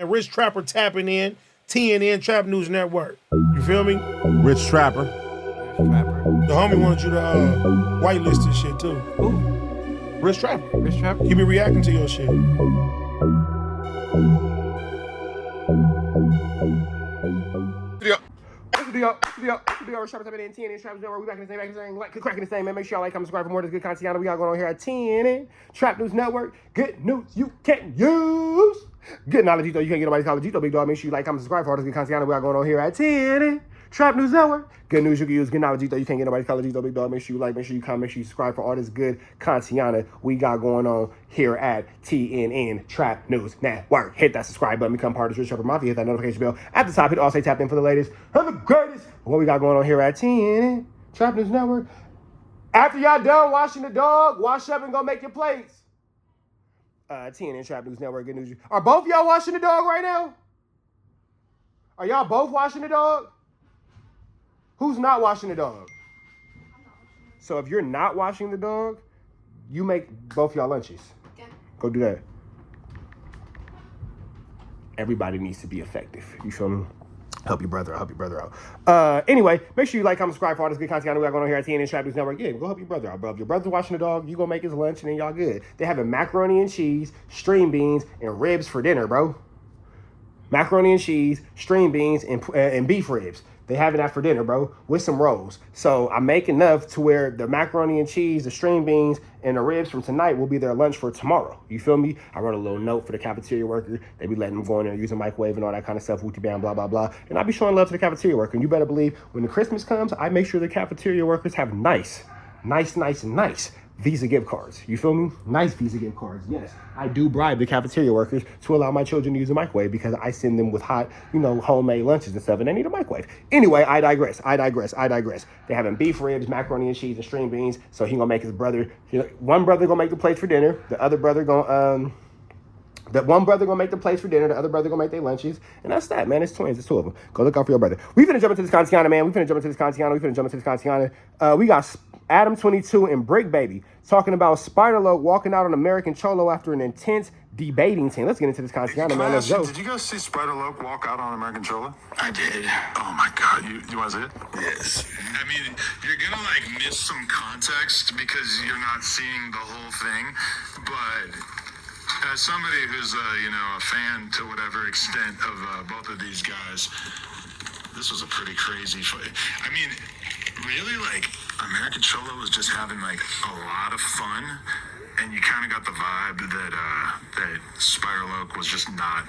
And Rich Trapper tapping in, TNN Trap News Network. You feel me? Rich Trapper. The homie wanted you to whitelist this shit too. Who? Rich Trapper. Rich Trapper? He be reacting to your shit. Rich Trapper tapping in, TNN Trap News Network. We back in the same, cracking the same, man. Make sure y'all like, comment, subscribe for more of this good content we got going on here at TNN Trap News Network. Good news you can use. Good knowledge, though. You can't get nobody college, big dog. Make sure you like, comment, subscribe for all this good content we got going on here at TNN Trap News Network. Good news you can use. Good knowledge, though. You can't get nobody college, big dog. Make sure you like, make sure you comment, make sure you subscribe for all this good content we got going on here at TNN Trap News Network. Hit that subscribe button, become part of the Rich Trapper Mafia. Hit that notification bell at the top. Hit all say tap in for the latest. Have the greatest. What we got going on here at TNN Trap News Network. After y'all done washing the dog, wash up and go make your plates. TNN Trap News Network, good news. Are both y'all washing the dog right now? Are y'all both washing the dog? Who's not washing the dog? So if you're not washing the dog, you make both y'all lunches. Yeah. Go do that. Everybody needs to be effective. You feel me? Help your brother out. Anyway, make sure you like, comment, subscribe for all this good content we got going on here at TNN Trap News Network. Yeah, go help your brother out, bro. If your brother's washing the dog, you go make his lunch, and then y'all good. They having macaroni and cheese, string beans, and ribs for dinner, bro. Macaroni and cheese, string beans, and beef ribs. They having that for dinner, bro, with some rolls. So I make enough to where the macaroni and cheese, the string beans, and the ribs from tonight will be their lunch for tomorrow. You feel me? I wrote a little note for the cafeteria worker. They be letting them go in there and use a microwave and all that kind of stuff, wooty bam, blah, blah, blah. And I be showing love to the cafeteria worker. And you better believe when the Christmas comes, I make sure the cafeteria workers have nice Visa gift cards. You feel me? Nice Visa gift cards. Yes, I do bribe the cafeteria workers to allow my children to use a microwave because I send them with hot, homemade lunches and stuff, and they need a microwave. Anyway, I digress. They're having beef ribs, macaroni and cheese, and string beans. So he gonna make his brother. One brother gonna make the plates for dinner. The other brother gonna That one brother gonna make the plates for dinner, the other brother gonna make their lunches, and that's that, man. It's twins, it's two of them. Go look out for your brother. We finna jump into this Contiana, man. We got Adam 22 and Brick Baby talking about Spider-Loc walking out on American Cholo after an intense debating team. Let's get into this Contiana, man. Let's go. Did you guys see Spider-Loc walk out on American Cholo? I did. Oh my God, you want to see it? Yes. I mean, you're gonna miss some context because you're not seeing the whole thing, but as somebody who's a fan to whatever extent of both of these guys, this was a pretty crazy fight. I mean, really, American Cholo was just having a lot of fun, and you kind of got the vibe that Spider-Loc was just not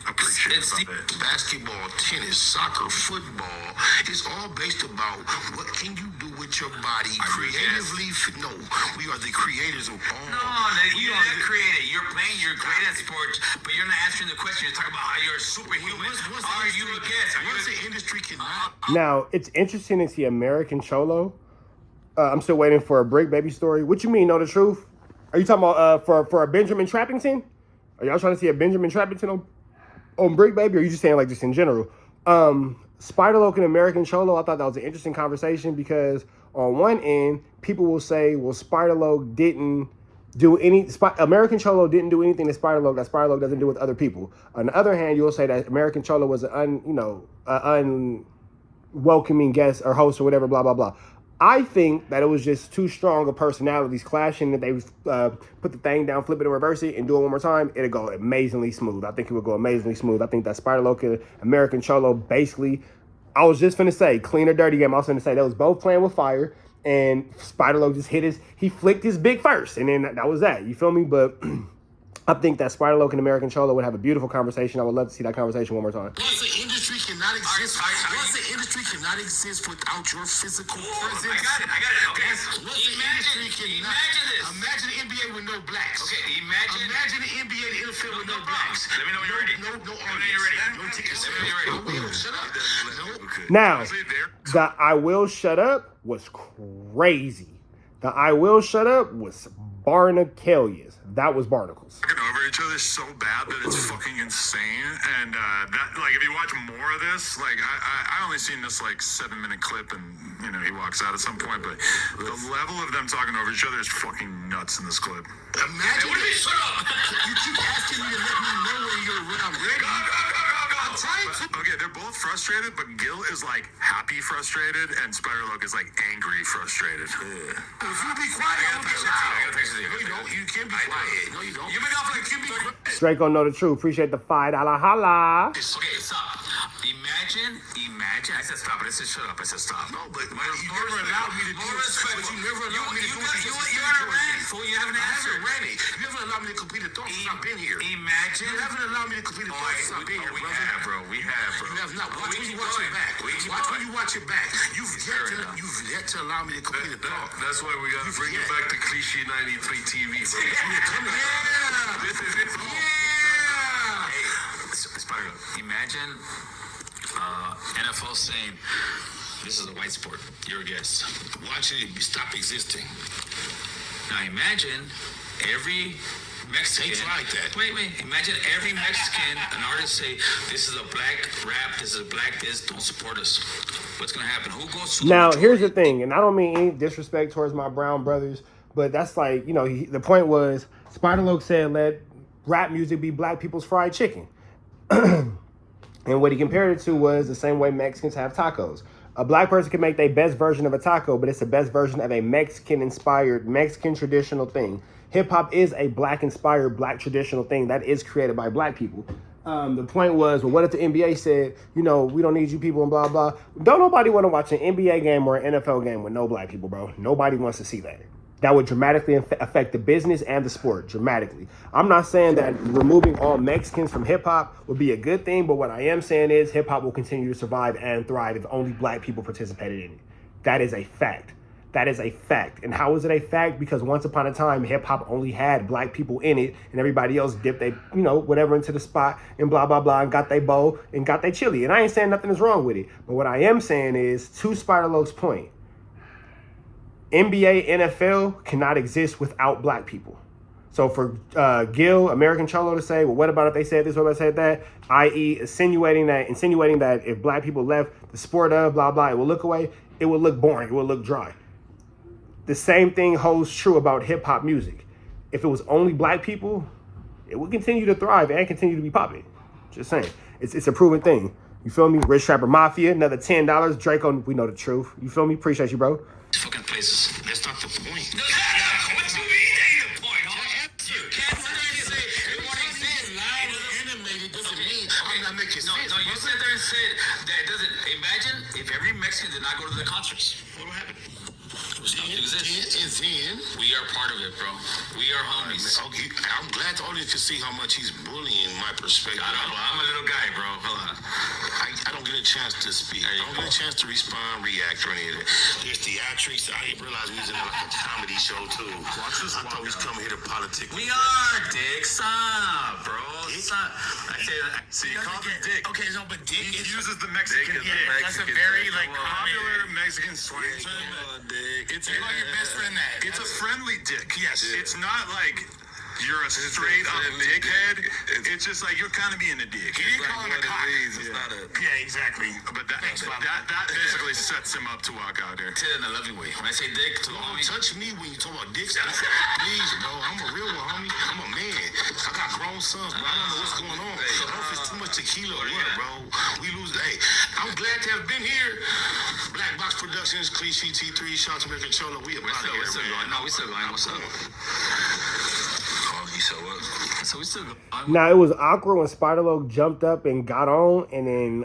appreciative of it. Basketball, tennis, soccer, football. It's all based about what can you do with your body creatively. No, we are the creators of all. No, you're not creative. You're playing. You're great at sports, but you're not answering the question. You're talking about how you're a superhuman. Are you a guest? Once the industry cannot. Now, it's interesting to see American Cholo. I'm still waiting for a Brick Baby story. What you mean, know the truth? Are you talking about for a Benjamin Trappington? Are y'all trying to see a Benjamin Trappington on Brick Baby, or are you just saying just in general? Spider-Loc and American Cholo, I thought that was an interesting conversation because on one end, people will say, well, Spider-Loc didn't do American Cholo didn't do anything to Spider-Loc that Spider-Loc doesn't do with other people. On the other hand, you'll say that American Cholo was an unwelcoming guest or host or whatever, blah, blah, blah. I think that it was just too strong of personalities clashing, that they put the thing down, flip it and reverse it, and do it one more time. It'll go amazingly smooth. I think it would go amazingly smooth. I think that Spider-Loc and American Cholo basically, I was just finna say, clean or dirty game. I was finna say, they was both playing with fire, and Spider-Loc just he flicked his big first, and then that was that. You feel me? But I think that Spider-Loc and American Cholo would have a beautiful conversation. I would love to see that conversation one more time. Once the industry cannot exist without your physical presence. I got it. Okay. Imagine the NBA with no blacks. Okay, imagine the NBA and the NFL with no blacks. Let me know when you're ready. No audience. No tickets. I will shut up. Now, the I will shut up was crazy. The I will shut up was Barnacalias. That was Barnacles. Talking over each other so bad that it's fucking insane. And if you watch more of this, I only seen this 7-minute clip, and you know, he walks out at some point. But the level of them talking over each other is fucking nuts in this clip. Imagine Shut up! you keep asking me to let me know when I'm ready. I'm trying to. Okay, they're both frustrated, but Gil is like happy frustrated, and Spider-Loc is like angry frustrated. If you be quiet, I got a picture of you. No, you don't. You can't be quiet. No, you don't. You been off like you be quiet. Draco know the truth. Appreciate the $5 holla. Okay, stop. Imagine. I said stop, but I said shut up. I said stop. No, but you never allowed me to do it. But you never allowed me to do it. You're on a rant, fool. You haven't I answered. haven't read it. You never allowed me to complete a thought since I've been here. Imagine. You haven't allowed me to complete a thought since I've been here, We brother. have, bro. We have, bro. You have not. Watch when you watch it back. Watch when you watch it back. You've yet to allow me to complete a thought. That's why we gotta bring it back to Cliche 93 TV, bro. Yeah. This is it. Yeah. Hey, Spider-Loc, imagine NFL saying, this is a white sport. You're a guest. Watch it stop existing. Now imagine every Mexican. They tried that. Wait. Imagine every Mexican, an artist say, this is a black rap, this is a black this, don't support us. What's going to happen? Who goes to the Now, majority? here's the thing, and I don't mean any disrespect towards my brown brothers, but that's like, you know, the point was, Spider-Loc said, let rap music be black people's fried chicken. And what he compared it to was the same way Mexicans have tacos. A black person can make their best version of a taco, but it's the best version of a Mexican-inspired, Mexican traditional thing. Hip-hop is a black-inspired, black traditional thing that is created by black people. The point was, well, what if the NBA said, you know, we don't need you people and blah, blah. Don't nobody want to watch an NBA game or an NFL game with no black people, bro. Nobody wants to see that. That would dramatically affect the business and the sport, dramatically. I'm not saying that removing all Mexicans from hip-hop would be a good thing, but what I am saying is hip-hop will continue to survive and thrive if only black people participated in it. That is a fact. That is a fact. And how is it a fact? Because once upon a time, hip-hop only had black people in it, and everybody else dipped they, you know, whatever into the spot and blah, blah, blah, and got their bow and got their chili. And I ain't saying nothing is wrong with it. But what I am saying is, to Spider-Loc's point, NBA, NFL cannot exist without black people. So for Gil, American Cholo to say, well, what about if they said this, what about if they said that, i.e. insinuating that if black people left the sport of blah, blah, it will look away, it will look boring, it will look dry. The same thing holds true about hip-hop music. If it was only black people, it would continue to thrive and continue to be popping. Just saying. It's a proven thing. You feel me? Rich Trapper Mafia, another $10. Draco, we know the truth. You feel me? Appreciate you, bro. Fucking places. That's not the point. No, what you mean ain't the point, huh? You can't say everybody says Loud and animated doesn't mean I'm not making sense. No, you sit there and said that it doesn't. Imagine if every Mexican did not go to the concerts. What would happen? Then We are part of it, bro. We are homies. okay, I'm glad the audience can see how much he's bullying my perspective. I'm a little guy, bro. Hold on. I don't get a chance to speak. I don't get a chance to respond, react, or any of that. There's theatrics. I didn't realize we was in like a comedy show too. I thought we was coming here to politic. We are, Dick. Stop, bro. Stop. I say that. See, he calls him Dick. Okay, no, but Dick He is uses the Mexican. that's a very like Popular Mexican slang term. It's Tell your best friend that. It's a friendly dick. Yes. It's not like you're a straight up dickhead. It's just like you're kind of being a dick. He didn't call him a cock. It's not a. Yeah, exactly. But that basically sets him up to walk out here. I say it in a loving way. When I say Dick, to the Don't homies. touch me when you talk about dicks. Please, bro. I'm a real one, homie. I'm a man. I got grown sons, bro. I don't know what's going on. I don't know if it's too much tequila or what, bro. We lose. Hey, I'm glad to have been here. Black Box Productions, Cliche T3, Shots American Cholo. We about We're here, still going. No, we still going. What's up? So what? So we still going. Now, it was awkward when Spider-Loc jumped up and got on, and then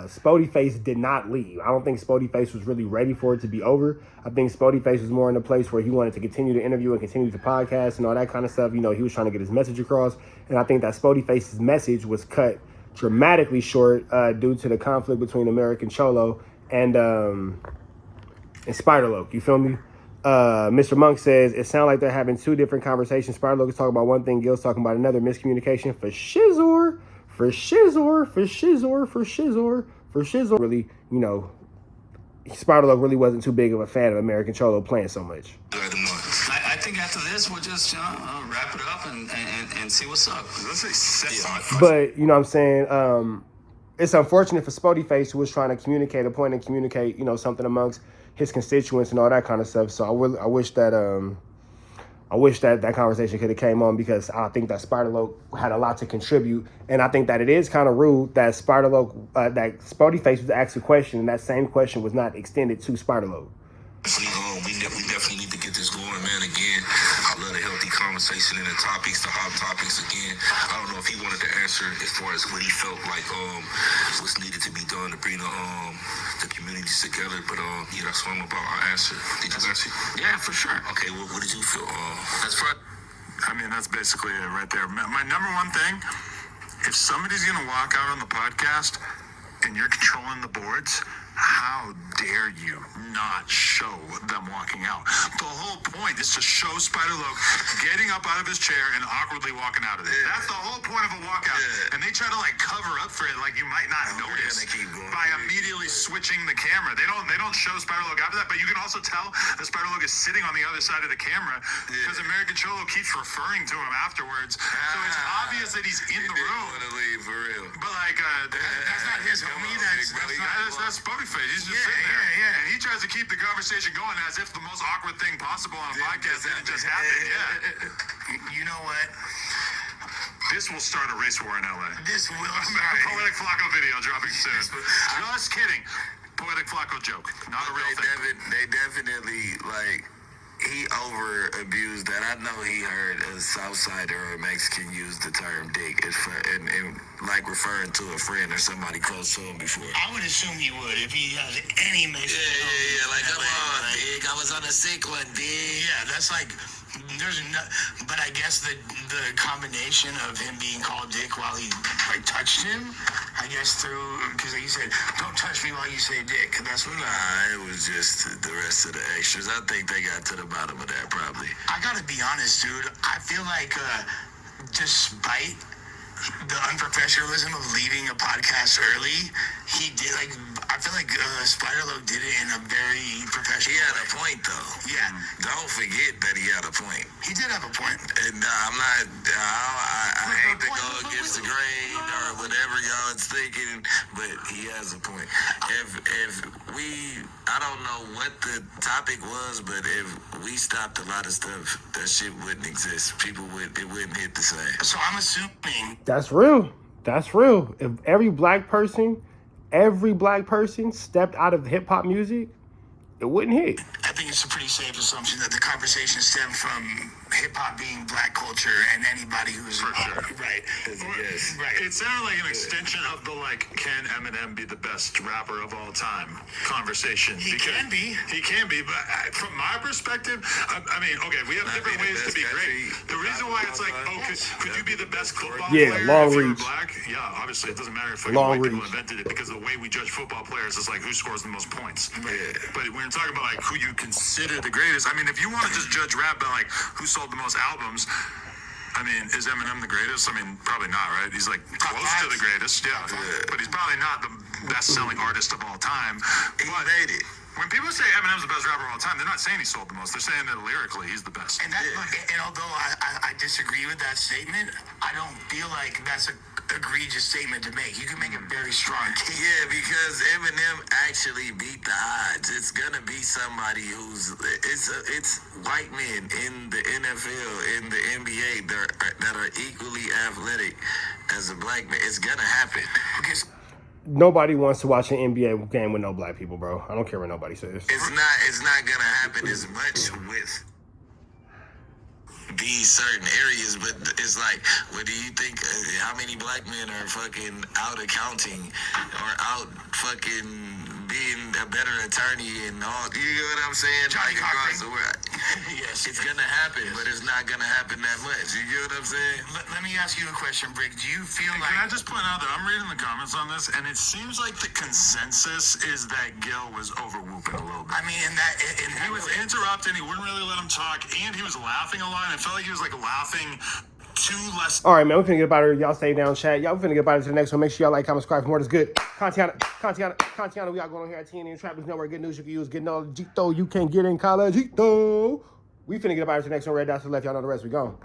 Spody Face did not leave. I don't think Spody Face was really ready for it to be over. I think Spody Face was more in a place where he wanted to continue to interview and continue to podcast and all that kind of stuff. You know, he was trying to get his message across, and I think that Spody Face's message was cut dramatically short due to the conflict between American Cholo and Spider-Loc. You feel me? Mr. Monk says, it sounds like they're having two different conversations. Spider-Loc is talking about one thing, Gil's talking about another. Miscommunication for Shizor. Really, you know, Spider-Loc really wasn't too big of a fan of American Cholo playing so much. I think after this, we'll just wrap it up and see what's up. But, you know what I'm saying? it's unfortunate for Spody Face, who was trying to communicate a point and communicate, you know, something amongst his constituents and all that kind of stuff. So I wish that that conversation could have came on, because I think that Spider-Loc had a lot to contribute, and I think that it is kind of rude that that Spody Face was asked a question, and that same question was not extended to Spider-Loc. We definitely need to get this going, man. Again, I love the healthy conversation and the topics, the hot topics. Again, I don't know if he wanted to answer as far as what he felt like what's needed to be done to bring the communities together. But yeah, that's what I'm about. I answer. Did you answer? Yeah, for sure. Okay, what did you feel? That's right. I mean, that's basically it right there. My number one thing, if somebody's going to walk out on the podcast and you're controlling the boards, how dare you not show them walking out? The whole point is to show Spider-Loc getting up out of his chair and awkwardly walking out of there. Yeah. That's the whole point of a walkout. Yeah. And they try to like cover up for it, like you might not notice by immediately switching the camera. They don't show Spider-Loc after that, but you can also tell that Spider-Loc is sitting on the other side of the camera because American Cholo keeps referring to him afterwards. So it's obvious that he's in the room. Want to leave for real? But like that's not his homie. That's Spody Face. He's just sitting there. Yeah. And he tries to keep the conversation going as if the most awkward thing possible on a podcast didn't just happen. Yeah. You know what? This will start a race war in LA. This will A start. Poetic Flacco video dropping soon. Just kidding. Poetic Flacco joke. Not a real thing. They definitely, like, he over abused that. I know he heard a Southsider or a Mexican use the term dick and like referring to a friend or somebody close to him before. I would assume he would if he has any Mexican. Yeah. Like, come on, dick. I was on a sick one, dick. Yeah, that's like, but I guess the combination of him being called dick while he like touched him, I guess because he said, "Don't touch me while you say dick." That's what. Nah, it was just the rest of the extras. I think they got to the bottom of that probably. I gotta be honest, dude. I feel like despite the unprofessionalism of leaving a podcast early, he did like. I feel like Spider-Loc did it in a very professional. He had way. a point though. Yeah. Don't forget that he had a point. He did have a point. And I'm not. I hate to go against the grain or whatever y'all is thinking, but he has a point. I don't know what the topic was, but if we stopped a lot of stuff, that shit wouldn't exist. It wouldn't hit the same. So I'm assuming. That's real. That's real. If every black person stepped out of hip hop music, it wouldn't hit. I think it's a pretty safe assumption that the conversation stemmed from hip hop being black culture and anybody who's For sure. Right. Yes. Right. It sounded like an extension of the like, can Eminem be the best rapper of all time conversation? He can be. He can be, but from my perspective, I mean, okay, we have different ways to be great. The reason why it's like, could you be the best football player long if you were reach. black? Yeah, obviously it doesn't matter if Long white people reach. invented it, because the way we judge football players is like who scores the most points. Yeah. But when you're talking about like who you consider the greatest, I mean, if you want to just judge rap by like who sold the most albums, I mean, is Eminem the greatest? I mean, probably not, right? He's like close to the greatest, yeah. But he's probably not the best-selling artist of all time. He made it. When people say Eminem's the best rapper of all time, they're not saying he sold the most. They're saying that lyrically, he's the best. And although I disagree with that statement, I don't feel like that's a egregious statement to make. You can make a very strong case. Yeah, because Eminem actually beat the odds. It's gonna be somebody who's it's white men in the NFL, in the NBA that are equally athletic as a black man. It's gonna happen. Okay, so Nobody wants to watch an NBA game with no black people, bro. I don't care what nobody says. It's not gonna happen as much with these certain areas, but it's like, what do you think? How many black men are fucking out accounting or out fucking being a better attorney and all? You know what I'm saying? Johnny Like across Cochran. the world. Yes. It's gonna happen, but it's not gonna happen that much. You get what I'm saying? Let me ask you a question, Brick. Do you feel Can I like just point out that I'm reading the comments on this, and it seems like the consensus is that Gil was overwhooping a little bit. I mean, in that He was interrupting, he wouldn't really let him talk, and he was laughing a lot. I felt like he was like laughing too less. All right, man, we're finna get about it. Y'all stay down, chat. Y'all finna get about it to the next one. Make sure y'all like, comment, subscribe for more. That's good. Contiana. We got going on here at TNN Trap News Network. Good news you can use. Good knowledge. You can't get in college. We finna get about it to the next one. Red dots to the left. Y'all know the rest. We gone.